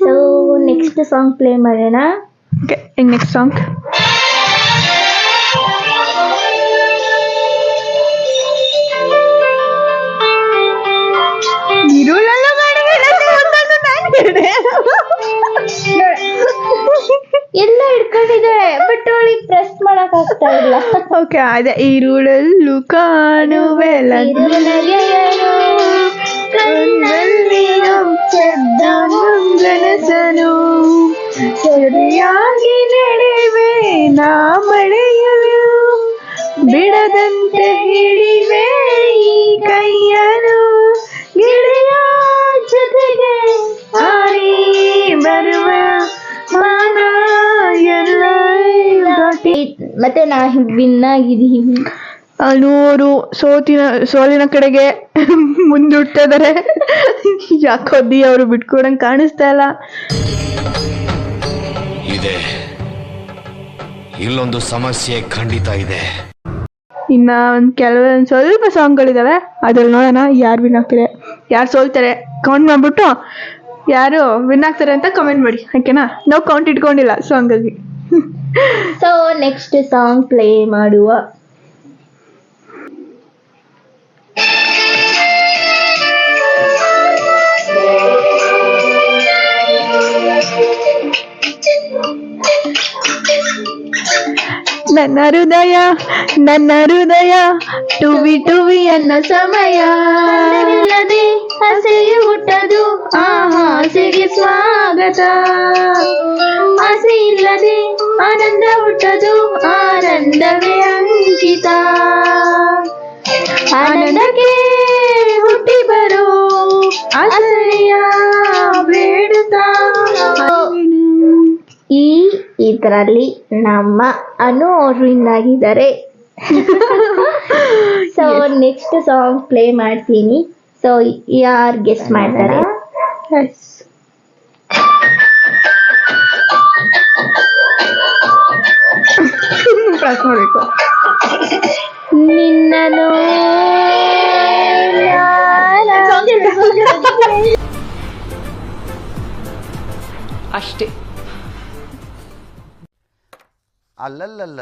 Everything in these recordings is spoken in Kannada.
So next song play ಮಾಡೋಣ. Okay, next song. ಎಲ್ಲ ಹಿಡ್ಕೊಂಡಿದ್ದಾಳೆ ಬಟ್ ಅವಳಿಗೆ ಪ್ರೆಸ್ ಮಾಡಕ್ ಆಗ್ತಾ ಇಲ್ಲ. ಓಕೆ, ಅದೇ ಈರುಳಲ್ಲೂ ಕಾಣುವೆ ಕಣ್ಣಲ್ಲಿ ಗನಸನು ಸರಿಯಾಗಿ ನಡೆವೆ ನಾ ಮಳೆಯಲು ಬಿಡದಂತೆ ಹಿಡಿವೆ ಈ ಕೈಯನು ಗಿಳಿಯ ಜೊತೆಗೆ ಹಾರಿ ಬರುವ ಮತ್ತೆ ನಾ ವಿನ್ ಆಗಿದ್ದೀವಿ. ನೂರು ಸೋಲಿನ ಕಡೆಗೆ ಮುಂದುಡ್ತಾ ಇದಾರೆ. ಯಾಕೋದಿ ಅವರು ಬಿಟ್ಕೊಡಂಗ್ ಕಾಣಿಸ್ತಾ ಇಲ್ಲ. ಇದೆ ಇಲ್ಲೊಂದು ಸಮಸ್ಯೆ ಖಂಡಿತ ಇದೆ. ಇನ್ನ ಕೆಲವೊಂದು ಸ್ವಲ್ಪ ಸಾಂಗ್ಗಳಿದಾವೆ, ಅದ್ರಲ್ಲಿ ನೋಡೋಣ ಯಾರು ವಿನ್ ಆಗ್ತಾರೆ, ಯಾರು ಸೋಲ್ತಾರೆ. ಕಮೆಂಟ್ ಮಾಡ್ಬಿಟ್ಟು ಯಾರು ವಿನ್ ಆಗ್ತಾರೆ ಅಂತ ಕಮೆಂಟ್ ಮಾಡಿ, ಓಕೆನಾ? ನಾವು ಕೌಂಟ್ ಇಟ್ಕೊಂಡಿಲ್ಲ ಸಾಂಗಾಗಿ. ಸೊ ನೆಕ್ಸ್ಟ್ ಸಾಂಗ್ ಪ್ಲೇ ಮಾಡುವ. ನನ್ನ ಹೃದಯ ಟುವಿ ಟುವಿ ಅನ್ನೋ ಸಮಯ ಇಲ್ಲದೆ ಹಸೆಗೆ ಹುಟ್ಟದು ಆಸೆಗೆ ಸ್ವಾಗತ. ಆಸೆ ಇಲ್ಲದೆ ಆನಂದ ಹುಟ್ಟದು ಆನಂದವೇ ಅಂಕಿತ. ಆನಂದಕ್ಕೆ ಹುಟ್ಟಿ ಬರೋ ಆಸರೆಯ ಬೇಡುತ್ತಾ. ಇದರಲ್ಲಿ ನಮ್ಮ ಅನು ಅವರು ಇನ್ನಾಗಿದ್ದಾರೆ. ಸೊ ನೆಕ್ಸ್ಟ್ ಸಾಂಗ್ ಪ್ಲೇ ಮಾಡ್ತೀನಿ. ಸೊ ಯಾರು ಗೆಸ್ ಮಾಡ್ತಾರೆ? ನಿನ್ನನು ಅಷ್ಟೇ. ಅಲ್ಲಲ್ಲಲ್ಲ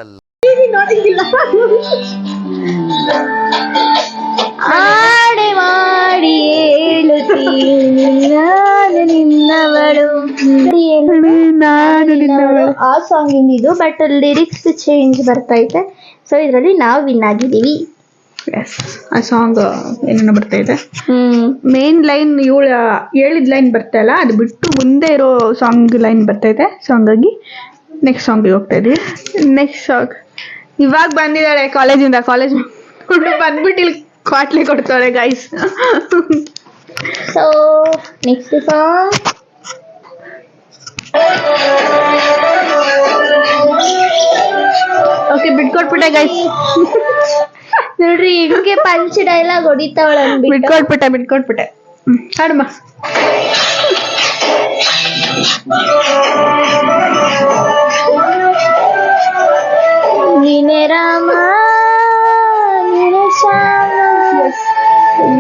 ಆಡೆ ಮಾಡಿ ಹೇಳುತ್ತೀನಿ ನಾನು ನಿನ್ನವಳು. ಆ ಸಾಂಗ್ ಇದು, ಬಟ್ ಲಿರಿಕ್ಸ್ ಚೇಂಜ್ ಬರ್ತೈತೆ. ಸೊ ಇದರಲ್ಲಿ ನಾವು ವಿನ್ ಆಗಿದ್ದೀವಿ. ಆ ಸಾಂಗ್ ಏನೇನೋ ಬರ್ತಾ ಇದೆ. ಮೇನ್ ಲೈನ್ ಹೇಳಿದ ಲೈನ್ ಬರ್ತಾ ಇಲ್ಲ, ಅದು ಬಿಟ್ಟು ಮುಂದೆ ಇರೋ ಸಾಂಗ್ ಲೈನ್ ಬರ್ತಾ ಇದೆ. ಸೊ ಹಂಗಾಗಿ ನೆಕ್ಸ್ಟ್ ಸಾಂಗಿಗೆ ಹೋಗ್ತಾ ಇದೀವಿ. ನೆಕ್ಸ್ಟ್ ಸಾಂಗ್ ಇವಾಗ ಬಂದಿದ್ದಾಳೆ ಕಾಲೇಜಿಂದ. ಕಾಲೇಜ್ ಬಂದ್ಬಿಟ್ಟು ಇಲ್ಲಿ ಕ್ವಾಟ್ಲಿ ಕೊಡ್ತಾಳೆ guys. So next song okay, ಬಿಟ್ಕೊಟ್ಬಿಟ್ಟೆ ಗೈಸ್. ನೋಡ್ರಿ ಹಿಂಗೆ ಪಂಚ್ ಡೈಲಾಗ್ ಹೊಡಿತಾವಳ. ಬಿಟ್ಕೊಟ್ಬಿಟ್ಟೆ ಹಾಡಮ್ಮ. ನೀನೆ ರಾಮ ನೀನೆ ಶ್ಯಾಮ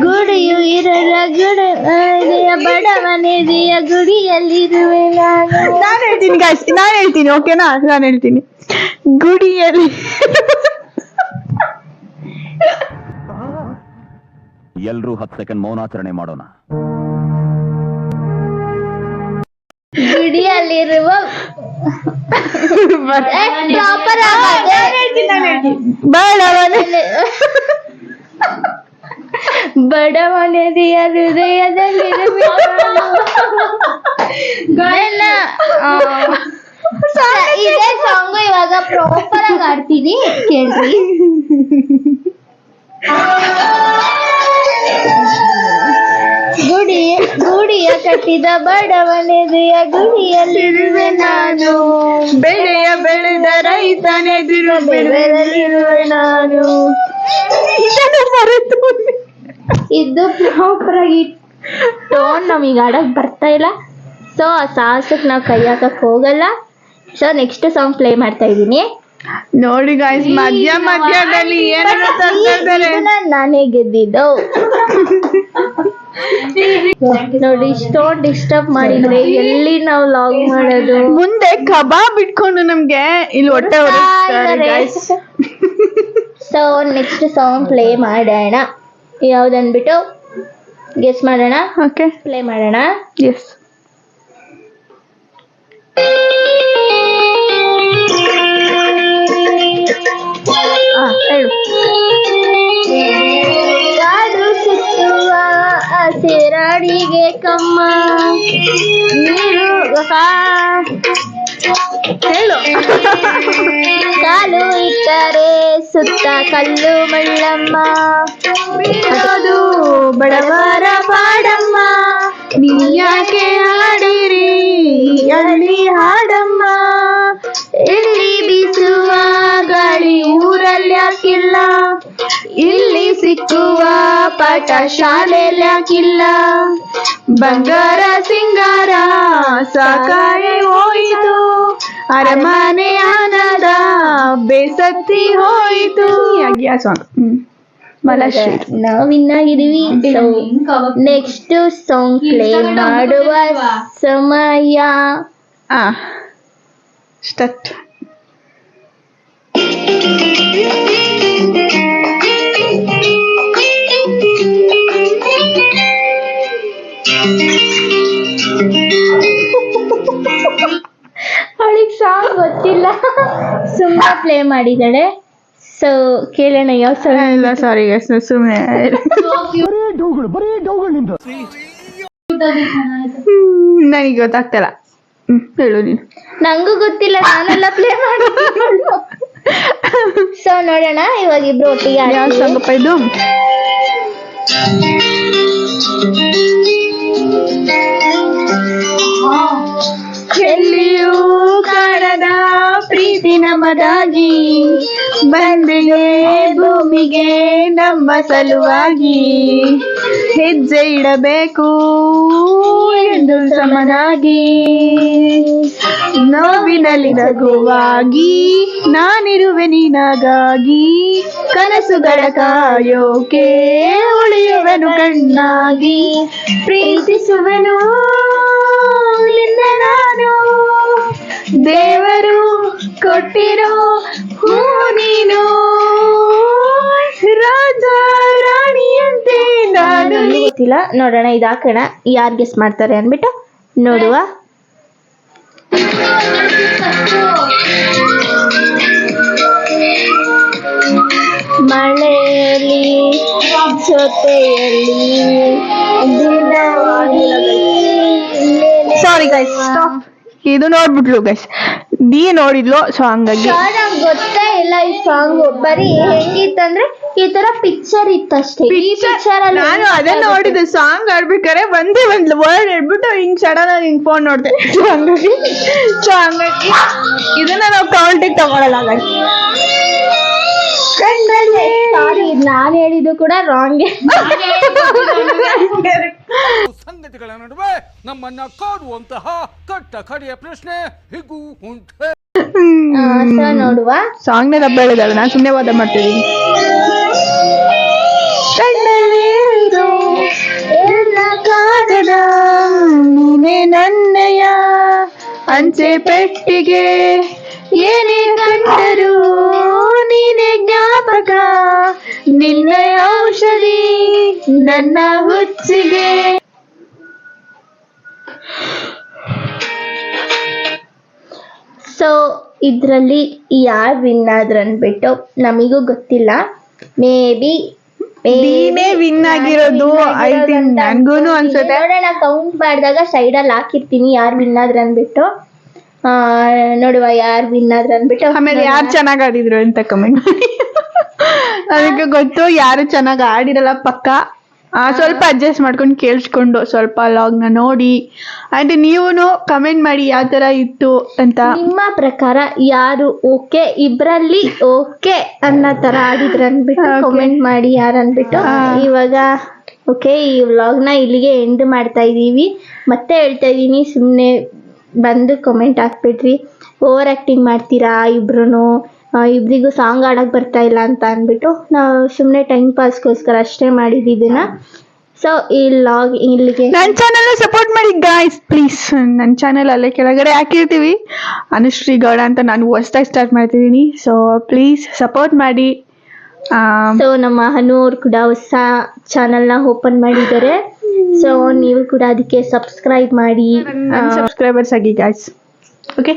ಗುಡಿಯು ಇರಲ ಗುಡಿಯ ಬಡವನೆದೆಯ ಗುಡಿಯಲ್ಲಿರುವೆ ನಾನು ಹೇಳ್ತೀನಿ ಗೈಸ್, ನಾನು ಹೇಳ್ತೀನಿ. ಓಕೆನಾ? ನಾನು ಹೇಳ್ತೀನಿ ಗುಡಿಯಲ್ಲಿ. ಎಲ್ರೂ 10 ಸೆಕೆಂಡ್ ಮೌನಾಚರಣೆ ಮಾಡೋಣ. ಗುಡಿಯಲ್ಲಿರುವ ಪ್ರಾಪರ್ ಬಡವನೆದೆಯ ಹೃದಯದಲ್ಲಿ ಇದೇ ಸಾಂಗ್ ಇವಾಗ ಪ್ರಾಪರ್ ಆಗಿ ಆಡ್ತೀನಿ, ಕೇಳ್ರಿ. ಗುಡಿಯ ಕಟ್ಟಿದ ಬಡವನೆದೆಯ ಗುಡಿಯಲ್ಲಿರುವೆ ನಾನು, ಬೆಳೆಯ ಬೆಳೆದ ರೈತನೆದಿರು ಬೆಳೆದಲ್ಲಿರುವೆ ನಾನು. ಇದು ಪ್ರಾಪರ್ ಆಗಿ ಟೋನ್ ನಮಗೆ ಆಡಕ್ ಬರ್ತಾ ಇಲ್ಲ. ಸೊ ಆ ಸಾಹಸಕ್ಕೆ ನಾವು ಕೈ ಹಾಕಕ್ ಹೋಗಲ್ಲ. ಸೊ ನೆಕ್ಸ್ಟ್ ಸಾಂಗ್ ಪ್ಲೇ ಮಾಡ್ತಾ ಇದ್ದೀನಿ. ನೋಡಿ ಗಾಯ್ಸ್, ಮಧ್ಯದಲ್ಲಿ ಏನನ್ನ ತರ್ತಾ ಇದ್ದಾರೆ. ನಾನೇ ಗೆದ್ದಿದ್ದು ನೋಡಿ. ಇಷ್ಟೊಂದು ಡಿಸ್ಟರ್ಬ್ ಮಾಡಿದ್ರೆ ಎಲ್ಲಿ ನಾವು ಲಾಗ್ ಮಾಡೋದು? ಮುಂದೆ ಕಬಾಬ್ ಇಟ್ಕೊಂಡು ನಮ್ಗೆ ಇಲ್ಲಿ ಹೊಟ್ಟೆ ಸೊ ನೆಕ್ಸ್ಟ್ ಸಾಂಗ್ ಪ್ಲೇ ಮಾಡೋಣ. ಯಾವ್ದನ್ಬಿಟ್ಟು ಗೆಸ್ ಮಾಡೋಣ. ಓಕೆ, ಪ್ಲೇ ಮಾಡೋಣ. ಎಸ್. ಹೇಳು. ಕಾಡು ಸುತ್ತುವ ಹಸಿರಾಡಿಗೆ ಕಮ್ಮ ನೀರು ಹೇಳು. ಕಾಲು ಇಟ್ಟರೆ ಸುತ್ತ ಕಲ್ಲು ಮಳ್ಳಮ್ಮ, ಅದು ಬಡವರ ಪಾಡಮ್ಮ, ನೀ ಯಾಕೆ ಹಾಡಿರಿ ಹಳ್ಳಿ ಹಾಡಮ್ಮ. ಇಲ್ಲಿ ಬೀಸುವ ಗಾಳಿ ಊರಲ್ಲಿ ಯಾಕಿಲ್ಲ, ಇಲ್ಲಿ ಸಿಕ್ಕುವ ಪಾಠ ಶಾಲೆಯಲ್ಲಿ ಯಾಕಿಲ್ಲ. ಬಂಗಾರ ಸಿಂಗಾರ ಸಾಕಾಗಿ ಹೋಯಿತು, ಅರಮನೆ ಆನದ ಬೇಸತ್ತಿ ಹೋಯಿತು. ಆ ಸಾಂಗ್ ಮಲಶ್ರೀ. ನಾವು ಇನ್ನಾಗಿದ್ದೀವಿ. ನೆಕ್ಸ್ಟ್ ಸಾಂಗ್ ಪ್ಲೇ ಮಾಡುವ ಸಮಯ. ಸ್ಟಾರ್ಟ್. ಅವಳಿಗೆ ಸಾಂಗ್ ಗೊತ್ತಿಲ್ಲ, ಸುಮ್ಮನೆ ಪ್ಲೇ ಮಾಡಿದ್ದಾಳೆ. ಸೊ ಕೇಳೋಣ ಯಾವ ಸಾಂಗ್. ಇಲ್ಲ ಸಾರಿ ಸುಮ್ಮನೆ. ನನಗೆ ಗೊತ್ತಾಗ್ತಲ್ಲ. ಹೇಳು ನೀನು. ನಂಗೂ ಗೊತ್ತಿಲ್ಲ, ನಾನೆಲ್ಲ ಪ್ಲೇ ಮಾಡಿ. ಸೊ ನೋಡೋಣ ಇವಾಗ ಇಬ್ರು ಒಟ್ಟಿಗೆ ಯಾವ ಸಾಂಗಪ್ಪ ಇದು? ಎಲ್ಲಿಯೂ ಕಾಣದ ಪ್ರೀತಿ ನಮ್ಮದಾಗಿ ಬಂದಿಗೆ ಭೂಮಿಗೆ ನಮ್ಮ ಸಲುವಾಗಿ ಹೆಜ್ಜೆ ಇಡಬೇಕು ಎಂದು ಸಮನಾಗಿ ನೋವಿನಲ್ಲಿ ನಗುವಾಗಿ ನಾನಿರುವೆ ನಿನಗಾಗಿ ಕನಸುಗಳ ಕಾಯೋಕೆ ಉಳಿಯುವೆನು ಕಣ್ಣಾಗಿ ಪ್ರೀತಿಸುವೆನು ನಿನ್ನ ನಾನು ದೇವರು ಕೊಟ್ಟಿರೋ ಹೂ ನೀನು ರಾಜ ರಾಣಿಯಂತೆ ನಾನು. ಗೊತ್ತಿಲ್ಲ, ನೋಡೋಣ ಇದು ಹಾಕೋಣ ಯಾರು ಗೆಸ್ ಮಾಡ್ತಾರೆ ಅಂದ್ಬಿಟ್ಟು ನೋಡುವ. ಮಳೆಯಲ್ಲಿ ಜೊತೆಯಲ್ಲಿ ಸಾರಿ ಗೈಸ್, ಸ್ಟಾಪ್. ಇದು ನೋಡ್ಬಿಟ್ಲು ಗೈಸ್, ನೀ ನೋಡಿದ್ಲು. ಸೊ ಹಂಗಾಗಿ ನಂಗೆ ಗೊತ್ತೇ ಇಲ್ಲ ಈ ಸಾಂಗ್. ಬರೀ ಹೆಂಗಿತ್ತಂದ್ರೆ ಈ ತರ ಪಿಕ್ಚರ್ ಇತ್ತಷ್ಟೇ. ಈ ಪಿಕ್ಚರ್ ಅಲ್ಲಿ ನಾನು ಅದೇ ನೋಡಿದ್ದು. ಸಾಂಗ್ ಆಡ್ಬೇಕಾರೆ ಒಂದೇ ಒಂದು ವರ್ಡ್ ಹೇಳ್ಬಿಟ್ಟು ಹಿಂಗ್ ಸಡನ್ ಆಗಿ ಹಿಂಗ್ ಫೋನ್ ನೋಡ್ದೆ. ಸೊ ಹಂಗಾಗಿ ಇದನ್ನ ನಾವು ಕೌಂಟಿಗೆ ತಗೊಳಲ್ಲ ಗೈಸ್. ಸಾರಿ, ನಾನು ಹೇಳಿದ್ದು ಕೂಡ ರಾಂಗ್. ಸಂಗತಿಗಳ ನಡುವೆ ನಮ್ಮನ್ನ ಕಾಡುವಂತಹ ಕಟ್ಟ ಕಡೆಯ ಪ್ರಶ್ನೆ ಹೀಗೂ ಉಂಟೆ. ನೋಡುವ. ಸಾಂಗ್ನೇ ದಬ್ಬ ಹೇಳಿದಲ್ಲ, ನಾನು ಸುಮ್ಮನೆ ವಾದ ಮಾಡ್ತಿದ್ದೀನಿ. ನೀನೆ ನನ್ನಯ ಅಂಚೆ ಪೆಟ್ಟಿಗೆ ಏನೇ ಕಂಡರು ನೀನೆ ಜ್ಞಾಪಕ, ನಿನ್ನ ಔಷಧಿ ನನ್ನ ಹುಚ್ಚಿಗೆ. ಸೊ ಇದ್ರಲ್ಲಿ ಯಾರು ವಿನ್ ಆದ್ರು ಅಂದ್ಬಿಟ್ಟು ನಮಿಗೂ ಗೊತ್ತಿಲ್ಲ. ಮೇ ಬಿ ನೀನೇ ವಿನ್ ಆಗಿರೋದು ಐ ಥಿಂಕ್ ನನ್ಗೂನು ಅನ್ಸುತ್ತೆ. ನೋಡೋಣ, ಕೌಂಟ್ ಮಾಡಿದಾಗ ಸೈಡಲ್ಲಿ ಹಾಕಿರ್ತೀನಿ ಯಾರು ವಿನ್ ಆದ್ರು ಅಂದ್ಬಿಟ್ಟು. ನೋಡುವ ಯಾರು ವಿನ್ ಆದ್ರು ಅಂದ್ಬಿಟ್ಟು. ಆಮೇಲೆ ಯಾರು ಚೆನ್ನಾಗ್ ಆಡಿದ್ರು ಅಂತ ಕಮೆಂಟ್ ಮಾಡಿ. ಅದಕ್ಕೆ ಗೊತ್ತು ಯಾರು ಚೆನ್ನಾಗ್ ಆಡಿರಲ್ಲ ಪಕ್ಕ. ಸ್ವಲ್ಪ ಅಡ್ಜಸ್ಟ್ ಮಾಡ್ಕೊಂಡು ಕೇಳಿಸ್ಕೊಂಡು ಸ್ವಲ್ಪ ಲಾಗ್ನ ನೋಡಿ ಅಂಡ್ ನೀವು ಕಮೆಂಟ್ ಮಾಡಿ ಯಾವ ತರ ಇತ್ತು ಅಂತ. ನಿಮ್ಮ ಪ್ರಕಾರ ಯಾರು ಓಕೆ ಇಬ್ರಲ್ಲಿ ಓಕೆ ಅನ್ನೋ ತರ ಆಡಿದ್ರ ಅಂದ್ಬಿಟ್ಟು ಕಮೆಂಟ್ ಮಾಡಿ ಯಾರು ಅಂದ್ಬಿಟ್ಟು. ಇವಾಗ ಓಕೆ ಈ ವ್ಲಾಗ್ನ ಇಲ್ಲಿಗೆ ಎಂಡ್ ಮಾಡ್ತಾ ಇದೀವಿ. ಮತ್ತೆ ಹೇಳ್ತಾ ಇದೀನಿ, ಸುಮ್ಮನೆ ಬಂದು ಕಮೆಂಟ್ ಹಾಕ್ಬಿಟ್ರಿ, ಓವರ್ ಆಕ್ಟಿಂಗ್ ಮಾಡ್ತೀರಾ ಇಬ್ರು, ಇಬ್ರಿಗೂ ಸಾಂಗ್ ಆಡಕ್ ಬರ್ತಾ ಇಲ್ಲ ಅಂತ ಅಂದ್ಬಿಟ್ಟು ನಾವು ಸುಮ್ಮನೆ ಟೈಮ್ ಪಾಸ್ಗೋಸ್ಕರ ಅಷ್ಟೇ ಮಾಡಿದ್ದೀನ. ಸೊ ಈ ಲಾಗ್ ಇಲ್ಲಿಗೆ. ನನ್ನ ಚಾನಲ್ ಸಪೋರ್ಟ್ ಮಾಡಿ ಗಾಯ್ಸ್ ಪ್ಲೀಸ್. ನನ್ನ ಚಾನಲ್ ಅಲ್ಲೇ ಕೆಳಗಡೆ ಹಾಕಿರ್ತೀವಿ, ಅನುಶ್ರೀ ಗೌಡ ಅಂತ. ನಾನು ಹೊಸದಾಗಿ ಸ್ಟಾರ್ಟ್ ಮಾಡ್ತಿದ್ದೀನಿ, ಸೊ ಪ್ಲೀಸ್ ಸಪೋರ್ಟ್ ಮಾಡಿ. ಸೊ ನಮ್ಮ ಅನು ಅವ್ರು ಕೂಡ ಹೊಸ ಚಾನಲ್ನ ಓಪನ್ ಮಾಡಿದ್ದಾರೆ. ಸೊ ನೀವು ಕೂಡ ಅದಕ್ಕೆ ಸಬ್ಸ್ಕ್ರೈಬ್ ಮಾಡಿ, ಸಬ್ಸ್ಕ್ರೈಬರ್ಸ್ ಆಗಿ ಗಾಯ್ಸ್. ಓಕೆ,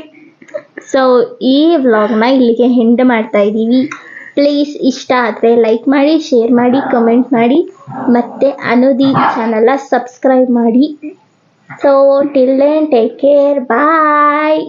ಸೊ ಈ ವ್ಲಾಗ್ನ ಇಲ್ಲಿಗೆ ಎಂಡ್ ಮಾಡ್ತಾ ಇದ್ದೀವಿ. ಪ್ಲೀಸ್ ಇಷ್ಟ ಆದರೆ ಲೈಕ್ ಮಾಡಿ, ಶೇರ್ ಮಾಡಿ, ಕಮೆಂಟ್ ಮಾಡಿ, ಮತ್ತೆ ಅನುದಿ ಚಾನಲ್ನ ಸಬ್ಸ್ಕ್ರೈಬ್ ಮಾಡಿ. So till then take care, ಬಾಯ್.